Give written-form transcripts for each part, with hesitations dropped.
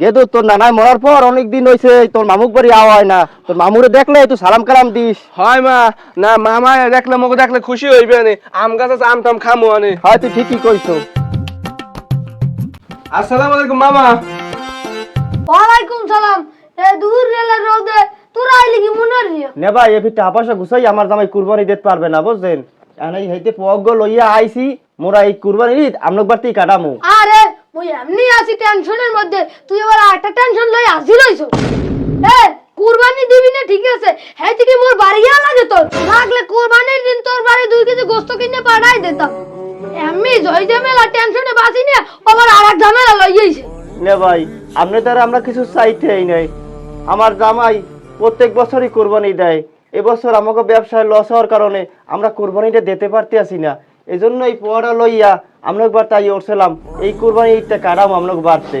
গেদু তোর নানাই মরার পর অনেক দিন হইছে তোর মামুক বাড়ি আওয়া হয় না, তোর মামুরে দেখলে তুই সালাম কালাম দিস। হয় মা, না মামা দেখলে মোকে দেখলে খুশি হইবে নে, আম গাছ আছে আম টাম খামো আনে। হয় তুই ঠিকই কইছো। আসসালামু আলাইকুম মামা। ওয়ালাইকুম সালাম। এ দূর রেলের রোদে তোরা আইলি কি মনে রিয়া? নে ভাই এ টাকা পয়সা গুছাই আমার জামাই কুরবানি দিতে পারবে না বুঝছেন, এখন এই হইতে পগ্গ লইয়া আইছি, মোরা এই কুরবানি ঈদ আমনক বাড়তি কাটামু। আরে মুই এমনি আছি টেনশনের মধ্যে, তুই আবার একটা টেনশন লই আসি রইছো। এ কুরবানি দিবি না ঠিক আছে, হেই থেকে মোর বাড়িয়া লাগে তোর, লাগলে কুরবানির দিন তোর বাড়ি 2 কেজি গোশত কিনে পাঠাই দিতাম। এমনি জয় ঝামেলা টেনশনে বাঁচি না, আবার আরেক ঝামেলা লই আইছে। নে ভাই আপনি তার আমরা কিছু চাইতেই নাই, আমার জামাই প্রত্যেক বছরই কুরবানি দেয়, এবছর আমাকে ব্যবসায় লস হওয়ার কারণে আমরা কুরবানিটা দিতে পারতে আসি না, এই জন্য এই পোয়াটা লইয়া আমনক বার তাই উঠছিলাম এই কুরবানি ঈদটা কাটাম আমনক বাড়তে।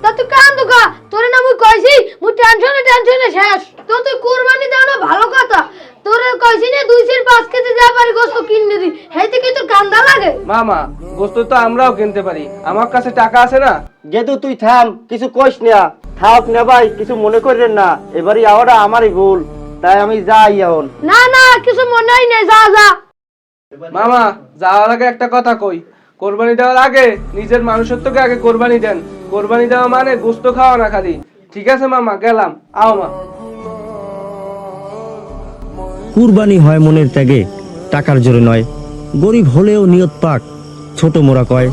তা তুই কান দুকা, তোরে না মুই কইছি মুই টেনশনে শেষ। তো তুই কুরবানি দাও না ভালো কথা, তোরে কইছি না 2-5 কেজি যা পারি গোশত কিনে দি, হেই থেকে তোর কান্দা লাগে। মামা গোস্ত তো আমরাও কিনতে পারি, আমার কাছে টাকা আছে না। যেহেতু তুই থাম কিছু কইস না, থাক না ভাই কিছু মনে করেন না, এবারই আওয়াটা আমারই ভুল, তাই আমি যাই এখন। না না কিছু মনেই নেই, যা যা। মামা যাওয়ার আগে একটা কথা কই, কোরবানি দেওয়ার আগে নিজের মানুষত্বকে আগে কোরবানি দেন। কোরবানি দেওয়া মানে গোস্ত খাওয়া না খালি। ঠিক আছে মামা, গেলাম। আও মা। কুরবানি হয় মনের ত্যাগে, টাকার জোরে নয়। গরিব হলেও নিয়ত পাক, ছোট মোরা কয়।